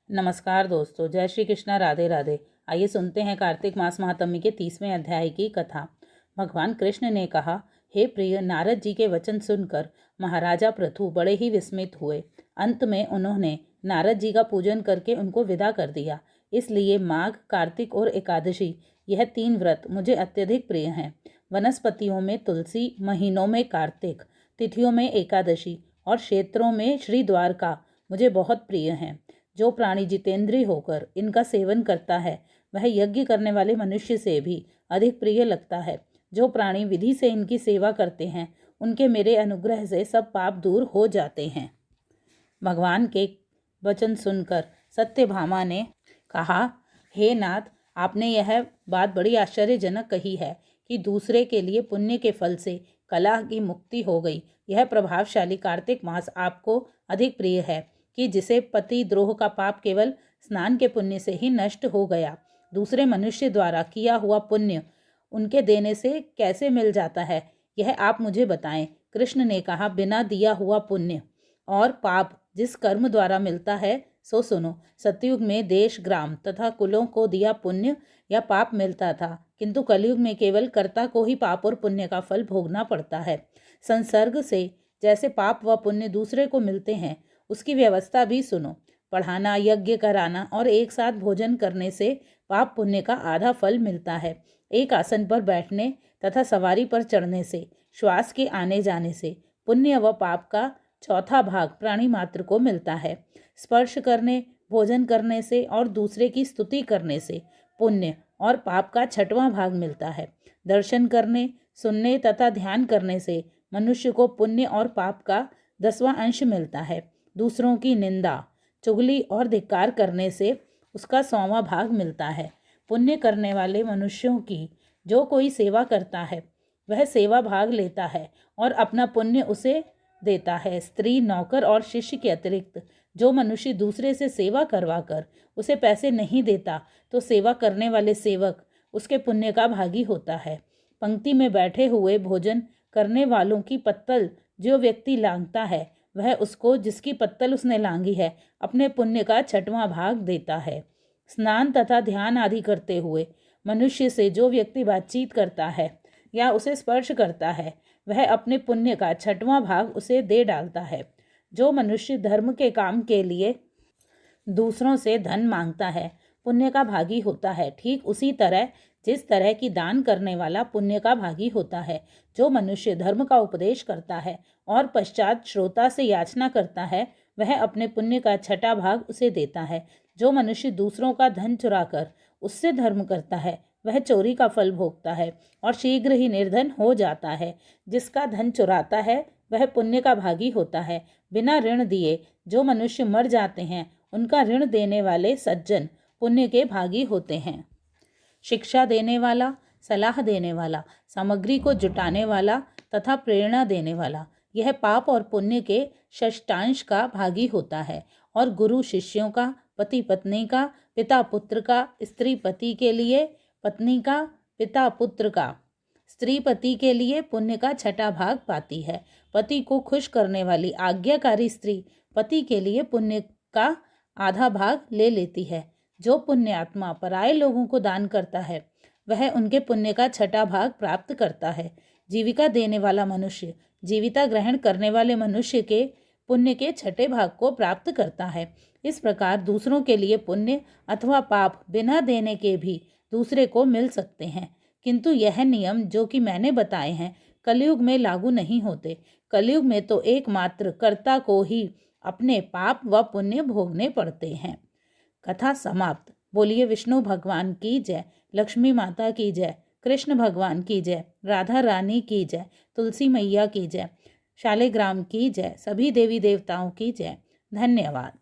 नमस्कार दोस्तों, जय श्री कृष्णा, राधे राधे। आइए सुनते हैं कार्तिक मास महात्म्य के 30वें अध्याय की कथा। भगवान कृष्ण ने कहा, हे प्रिय, नारद जी के वचन सुनकर महाराजा पृथु बड़े ही विस्मित हुए। अंत में उन्होंने नारद जी का पूजन करके उनको विदा कर दिया। इसलिए माघ, कार्तिक और एकादशी, यह 3 व्रत मुझे अत्यधिक प्रिय हैं। वनस्पतियों में तुलसी, महीनों में कार्तिक, तिथियों में एकादशी और क्षेत्रों में श्री द्वारका मुझे बहुत प्रिय हैं। जो प्राणी जितेंद्रिय होकर इनका सेवन करता है वह यज्ञ करने वाले मनुष्य से भी अधिक प्रिय लगता है। जो प्राणी विधि से इनकी सेवा करते हैं उनके मेरे अनुग्रह से सब पाप दूर हो जाते हैं। भगवान के वचन सुनकर सत्यभामा ने कहा, हे नाथ, आपने यह बात बड़ी आश्चर्यजनक कही है कि दूसरे के लिए पुण्य के फल से कलह की मुक्ति हो गई। यह प्रभावशाली कार्तिक मास आपको अधिक प्रिय है कि जिसे पति द्रोह का पाप केवल स्नान के पुण्य से ही नष्ट हो गया। दूसरे मनुष्य द्वारा किया हुआ पुण्य उनके देने से कैसे मिल जाता है, यह आप मुझे बताएं। कृष्ण ने कहा, बिना दिया हुआ पुण्य और पाप जिस कर्म द्वारा मिलता है सो सुनो। सतयुग में देश, ग्राम तथा कुलों को दिया पुण्य या पाप मिलता था, किंतु कलयुग में केवल कर्ता को ही पाप और पुण्य का फल भोगना पड़ता है। संसर्ग से जैसे पाप व पुण्य दूसरे को मिलते हैं, उसकी व्यवस्था भी सुनो। पढ़ाना, यज्ञ कराना और एक साथ भोजन करने से पाप पुण्य का आधा फल मिलता है। एक आसन पर बैठने तथा सवारी पर चढ़ने से, श्वास के आने जाने से पुण्य व पाप का चौथा भाग प्राणी मात्र को मिलता है। स्पर्श करने, भोजन करने से और दूसरे की स्तुति करने से पुण्य और पाप का 6वां भाग मिलता है। दर्शन करने, सुनने तथा ध्यान करने से मनुष्य को पुण्य और पाप का 10वां अंश मिलता है। दूसरों की निंदा, चुगली और धिक्कार करने से उसका 100वां भाग मिलता है। पुण्य करने वाले मनुष्यों की जो कोई सेवा करता है वह सेवा भाग लेता है और अपना पुण्य उसे देता है। स्त्री, नौकर और शिष्य के अतिरिक्त जो मनुष्य दूसरे से सेवा करवाकर उसे पैसे नहीं देता तो सेवा करने वाले सेवक उसके पुण्य का भागी होता है। पंक्ति में बैठे हुए भोजन करने वालों की पत्तल जो व्यक्ति लांघता है वह उसको, जिसकी पत्तल उसने लांघी है, अपने पुण्य का 6वां भाग देता है। स्नान तथा ध्यान आदि करते हुए मनुष्य से जो व्यक्ति बातचीत करता है या उसे स्पर्श करता है वह अपने पुण्य का 6वां भाग उसे दे डालता है। जो मनुष्य धर्म के काम के लिए दूसरों से धन मांगता है पुण्य का भागी होता है। ठीक उसी तरह जिस तरह की दान करने वाला पुण्य का भागी होता है। जो मनुष्य धर्म का उपदेश करता है और पश्चात श्रोता से याचना करता है वह अपने पुण्य का 6वां भाग उसे देता है। जो मनुष्य दूसरों का धन चुराकर उससे धर्म करता है वह चोरी का फल भोगता है और शीघ्र ही निर्धन हो जाता है। जिसका धन चुराता है वह पुण्य का भागी होता है। बिना ऋण दिए जो मनुष्य मर जाते हैं उनका ऋण देने वाले सज्जन पुण्य के भागी होते हैं। शिक्षा देने वाला, सलाह देने वाला, सामग्री को जुटाने वाला तथा प्रेरणा देने वाला, यह पाप और पुण्य के षष्टांश का भागी होता है। और गुरु शिष्यों का, पति पत्नी का, पिता पुत्र का, स्त्री पति के लिए, पत्नी का, पिता पुत्र का, स्त्री पति के लिए पुण्य का 6वां भाग पाती है। पति को खुश करने वाली आज्ञाकारी स्त्री पति के लिए पुण्य का आधा भाग ले लेती है। जो पुण्य आत्मा पराये लोगों को दान करता है वह उनके पुण्य का 6वां भाग प्राप्त करता है। जीविका देने वाला मनुष्य जीविता ग्रहण करने वाले मनुष्य के पुण्य के 6ठे भाग को प्राप्त करता है। इस प्रकार दूसरों के लिए पुण्य अथवा पाप बिना देने के भी दूसरे को मिल सकते हैं, किंतु यह नियम जो कि मैंने बताए हैं कलयुग में लागू नहीं होते। कलयुग में तो एकमात्र कर्ता को ही अपने पाप व पुण्य भोगने पड़ते हैं। कथा समाप्त। बोलिए विष्णु भगवान की जय, लक्ष्मी माता की जय, कृष्ण भगवान की जय, राधा रानी की जय, तुलसी मैया की जय, शालिग्राम की जय, सभी देवी देवताओं की जय। धन्यवाद।